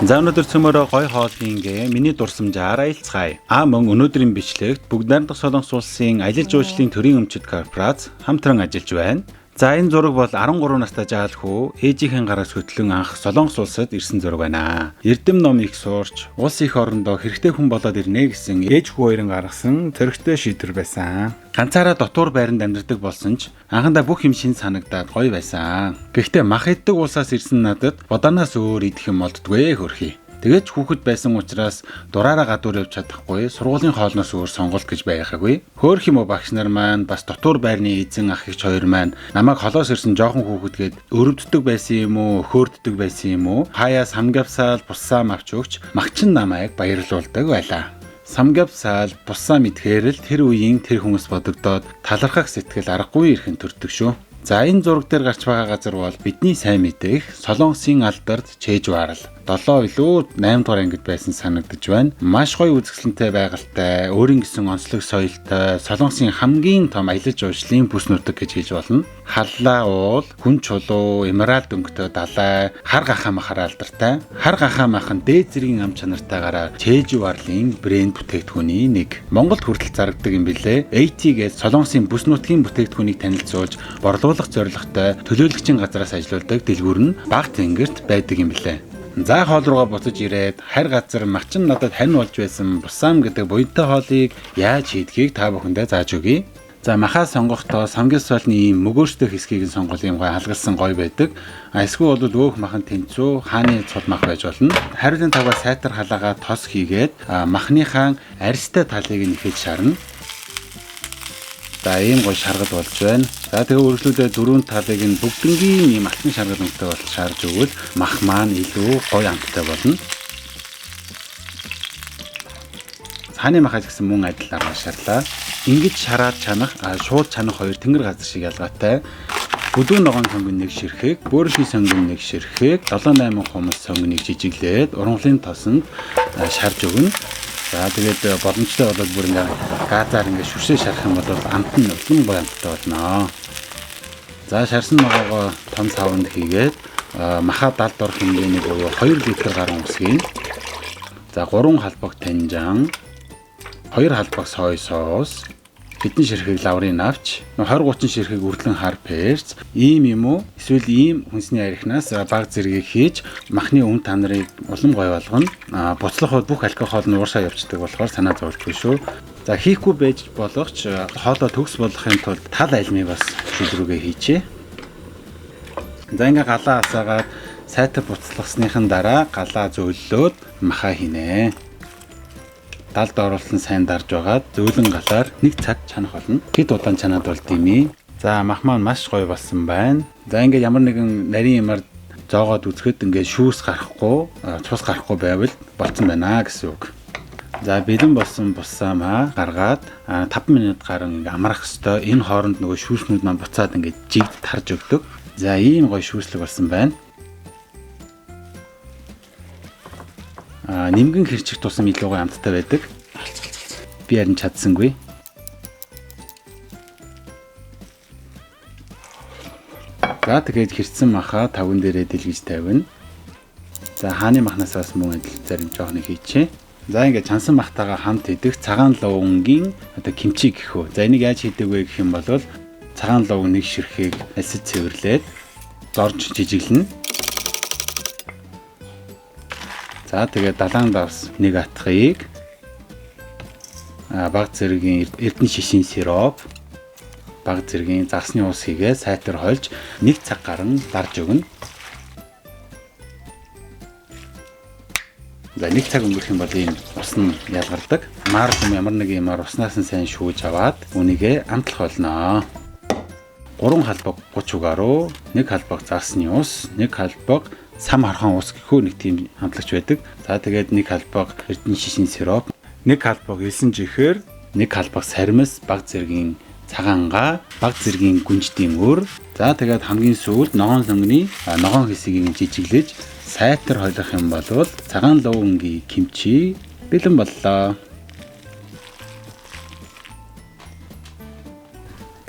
За өнөөдөр цөмөрөө гой хоолынгээ миний дурсамжаар аялцгаая. Мөн өнөөдрийн бичлэгт Бүгд найрамдах Солонгос улсын аялал жуулчлалын төрийн өмчит корпорац хамтран ажиллаж байна. За энэ зураг бол 13 настай жаал хүү ээжийнхэн гараас хөтлөн анх Солонгос улсад ирсэн зураг байна. Эрдэм ном их сурч, улс их орондоо хэрэгтэй хүн болоод ирнэ гэсэн ээж хүү хоёрын гаргасан зөрөгтэй шийдвэр байсан. Ганцаараа дотуур байранд амьдардаг болсон ч анхандаа бүх юм шин санагдаад гоё байсан. Гэхдээ мах иддэг улсаас ирсэн надад бодаанаас өөр идэх юм олддгүй хөрхий. Тэгээд хүүхэд байсан учраас дураараа гадуур явж чадахгүй, сургуулийн хоолноос өөр сонголт гэж байхаагүй. Хөөх юм уу багш нар маань бас дотуур байрны эзэн ах эгч хоёр маань намайг холоос ирсэн жоохон хүүхэдгээд өрөвддөг байсан юм уу, хөөрддөг байсан юм уу? Хаяа самгавсаал буссаам авч өгч магчин намайг баярлуулдаг байлаа. Самгавсаал буссаа мэдхээр л тэр үеийн тэр хүмүүс бодогдоод талархах сэтгэл аргагүй ирхэн төрдөг шүү. За энэ зураг дээр гарч байгаа газар бол бидний сайн мэдэх Солонгосын алдарт Чэжвар л 7 илүү 8 дугаар ангид байсан санагдаж байна. Маш гоё үзэсгэлэнтэй байгальтай, өөрийн гэсэн онцлог соёлтой, Солонгосын хамгийн том аялал жуулчлалын бүс нутаг гэж хэлж болно. Халлаа уул, хүн чулуу, эмералд өнгөтэй далай, хар гахаа махаар алдартай. Хар гахаа махан дээд зэргийн ам чанартайгаараа Чэжварлын брэнд бүтээгдэхүүний нэг. Монголд хүртэл зарагддаг юм билээ. AT-гээд Солонгосын бүс нутгийн бүтээгдэхүүнийг танилцуулж, борлуулах зорилготой төлөөлөгчийн газраас ажилладаг дэлгүүр нь Баг тэнгэрт байдаг юм билээ. За хоол руугаа буцаж ирээд харь газар магчин надад хань болж байсан буссаам гэдэг буянтай хоолыг яаж хийдгийг та бүхэндээ зааж өгье. За махаа сонгохдоо самгисвалны ийм мөгөөштэй хэсгийг сонгол юм гой халгалсан гой байдаг. Эсвэл бол өөх махан тэнцүү хааны цул мах байж болно. Хариулын тавгаа сайтар халаагаа тос хийгээд махныхаа арьстай талыг нь ихэж шарна. За ийм гой шаргал болж байна. За тэгээ үргэлжлүүлээ дөрвөн талыг нь бүгднгийн ийм алтан шаргал өнгөтэй болж шаарж өгвөл мах маань илүү гоё амттай болно. Хааны махаж гэсэн мөн адилаар шарлаа. Ингэж шараад чанах, шууд чанах хоёр тэнгэр газар шиг ялгаатай. Бүдүүн ногоон сонгон нэг ширхэг, бөөршийн сонгон нэг ширхэг, 7-8 хумс сонгоныг жижиглээд ургамлын тосонд шарж өгнө. За тэгээд боломжтой болоод бүр ингээ газаар ингээ шүршээ шарах юм бол амт нь улам гоё амттай болно. За шарсан ногоогоо том савнд хийгээд махаа далд орох хэмжээний буюу 2 литр гаруй усгийн. За 3 халбаг танжан, 2 халбаг сой соус, хэдэн ширхэг лаврын авч, 20-30 ширхэг үрдлэн хар перц, ийм юм уу эсвэл ийм хүнсний арихнаас баг зэргийг хийж махны үн танарыг улам гоё болгоно. Буцлах үед бүх алкогол нь ууршаа явцдаг болохоор санаа зовлтгүй шүү. За хийхгүй байж болох ч хоолоо төгс болгохын тулд тал альмыг бас шүлрүүгээ хийчээ. За ингээ галаа асаагаад сайтар буцлагсныхан дараа галаа зөөллөөд махаа хийнэ. Далд оруулсан сайн дарж байгаад зөөлөн галаар 1 цаг чанах болно. Хэд удаан чанаад болд юм ээ. За мах маань маш гоё болсон байна. За ингээд ямар нэгэн нарийн юмар зоогоод үзэхэд ингээд шүүс гарахгүй, цус гарахгүй байвал болцсон байна гэсэн үг. За бэлэн болсон буссаамаа гаргаад 5 минут гарan ингээд амрах хэвээр энэ хооронд нөгөө шүүснүүд маань буцаад ингээд жигд тарж өгдөг. За ийм гоё шүүслэг болсон байна. Нимгэн хэрчих тусам илүү гоё амттай байдаг. Би харин чадсангүй. За тэгээд хэрцэн махаа тавган дээрээ дэлгэж тавина. За хааны махнаас бас мөн адил зарим жоохон хийчихье. За ингээд чансан махтайгаа хамт идэх цагаан лувангийн кимчи гэх үү. За энийг яаж хийдэг вэ гэх юм бол цагаан лувг нэг ширхгийг альсаж цэвэрлээд зорж жижиглэнэ. За тэгээд далайн давс нэг атгыг баг зэргийн эрдэнэ шишийн сироп, баг зэргийн загсны ус хийгээ сайтар хольж 1 цаг гарan дарж өгнө. За 1 цаг өнгөрөх юм бол ийм ус нь ялгардаг. Маар юм ямар нэг юмар уснаас нь сайн шүүж аваад үнийгээ амтлах болно. 3 халбаг 30 гаруй, 1 халбаг загсны ус, 1 халбаг сам хархан ус гэхүү нэг тийм хамтлагч байдаг. За тэгээд 1 халбаг эрдэнэ шишийн сироп, 1 халбаг элсэн жихэр, 1 халбаг сармис, баг зэргийн цагаангаа, баг зэргийн гүнждийн өр. За тэгээд хамгийн сүүлд ногоон сонгоны ногоон хэсгийг жижиглэж сайтар хойлох юм бол цагаан лувангийн кимчи бэлэн боллоо.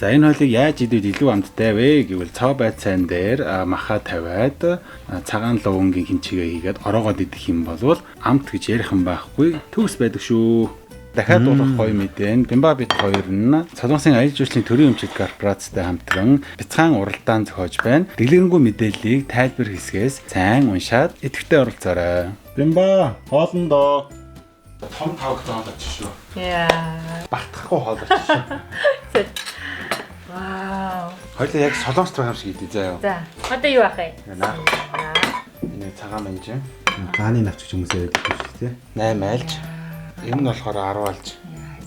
За энэ хоолыг яаж идвэл илүү амттай вэ гэвэл цав байд сайн дээр маха тавиад цагаан лувангийн хэмчигээ хийгээд ороогоод идэх юм бол амт гэж ярих юм байхгүй төгс байдаг шүү. Дахиад дуулах гоё мэдэн Бимбабит 2 нь Солонгосын аялал жуулчлалын төрийн өмчит корпорацтай хамтран бяцхан уралдаан зохиож байна. Дэлгэрэнгүй мэдээллийг тайлбар хэсгээс сайн уншаад идэвхтэй оролцоорой. Бимба хоолндоо том тавхт хоолооч шүү. Яа. Багтахгүй хоолооч шүү. Вау. Хоёул яг солонгост байгаа юм шиг идэ заяа. За. Одоо юу ах вэ? Энэ цагаан манж. Гааны навчч хүмүүсээ байдаг шүү дээ. 8 айлж. Энэ нь болохоор 10 айлж.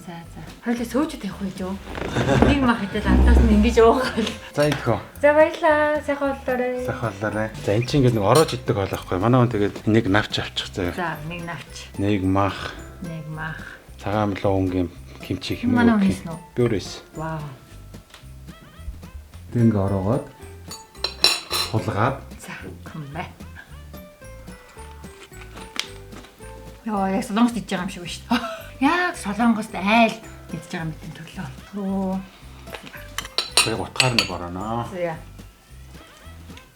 За. Хоёул сөөж тавих байж юу? Нэг мах идэл антаас нь ингэж уугаал. За идэх үү. За баярлаа. Сайхан болоорой. Сайхан болоорой. За эн чинь ингээд нэг ороож иддэг хоолохгүй. Манай хүн тэгээд нэг навч авчих заяа. За нэг навч. Нэг мах. Цагаан луунгийн кимчи юм уу? Манай хүн хийсэн үү? Би өөрөө хийсэн. Вау. Тэг ингээ ороогоод хулгаад за комбай. Яа, яг солонгост идэж байгаа юм шиг байна шүү дээ. Яг солонгост айлд идэж байгаа мэт төрлөө. Оо. яг утгаар нэг ороно. За.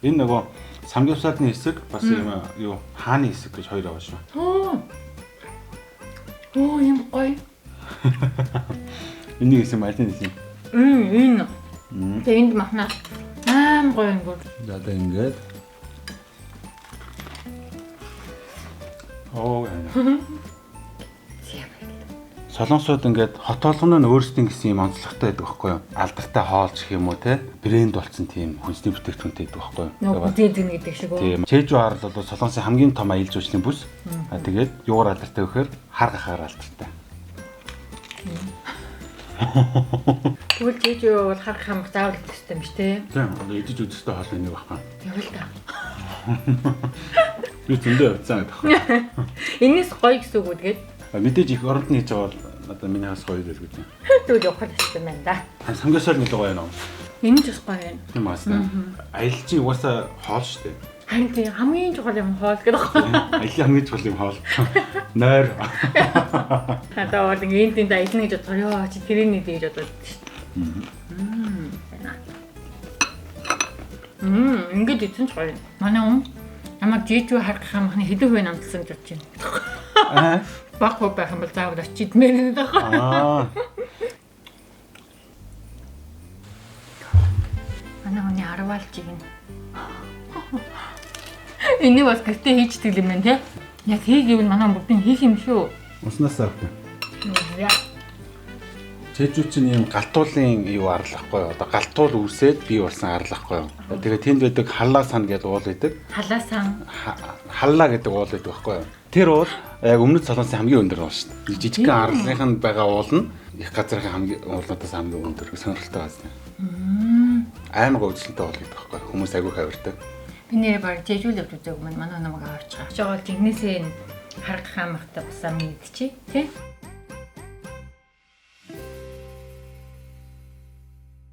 Энэ нөгөө самгивсаадны хэсэг бас юм юу хааны хэсэг гэж хоёр байгаа шүү. Оо юм гоё. Энийг хэсэг аль нь хэсэг? Энэ. Тэгээ энд махна. Гоё юм. За одоо ингээд. Оо яа. Солонгосууд ингээд хот олгоно нь өөрсдийн гэсэн юм онцлогтой байдаг байхгүй юу? Алдартай хоолч гэх юм уу те? Брэнд болсон тийм хүнсний бүтээгдэхүүнтэй байдаг байхгүй юу? Нөгөө зэдэн гэдэг шиг үү? Тийм. Чэжүү хаар бол Солонгосын хамгийн том аялал жуулчлалын бүс. Тэгээд юугаар алдартай вэхээр хар гахаар алдартай. Тэгвэл чэжүү бол хар хамх заавал идэх хэрэгтэй юм шүү дээ. Тийм. Одоо идэж үзэхтэй хоол энийг багхан. Тэгвэл та. Би зөндөө явцсан гэдэг байхгүй. Энэс гоё гэсэн үг үү тэгээд? Мэдээж их оронд нь хийж байгаа бол одоо миний хас гоё л гэж. Тэгвэл явах хэрэгтэй байна да. Самгиасаар нэг гоё юм. Энэ ч бас гоё байна. Тийм байна. Аялалчин угаасаа хоол шүү дээ. Харин тийм хамгийн чухал юм хоол гэдэг байна. Аялал хамгийн чухал юм хоол. Нойр. Одоо бол энд тэнд аялна гэж бодохоор ёо чи тэрний дэж бодоод шүү дээ. Ингээд идсэн ч гоё. Манай хүн намайг жижиг харах хамхны хэдэн хувийн амтсан гэж бодож байна. Баг байх юм бол заавал очиж идмээр байдаг. Манай хүний 10 алчиг нь. Энийг бас гэртээ хийж тэгэл юм байна те. Яг хийгээвэл манай бүгдийг хийх юм шүү. Уснаас авдаг. Яа. Чэжүү чинь юм галтуулын юу арлахгүй юу? Одоо галтуул үүсээд бий болсон арлахгүй юу? Тэгээ тэнд байдаг халлаа сан гэдэг уул байдаг. Халлаа сан. Халлаа гэдэг уул байдаг байхгүй юу? Тэр уул яг өмнөд Солонгосын хамгийн өндөр уул шүү дээ. Жижигхэн арлынханд байгаа уул нь их газрын хамгийн уулнуудаас хамгийн өндөр сонирхолтой байна. Аймаг өвчлөлтөй уул гэдэг байхгүй юу? Хүмүүс айгүй хавиртай. Би нэр баг жижүүлээд үзег маань манай намайг авч байгаа. Жогол жигнэсээ харах хамахтай бас ам идчихэ тий.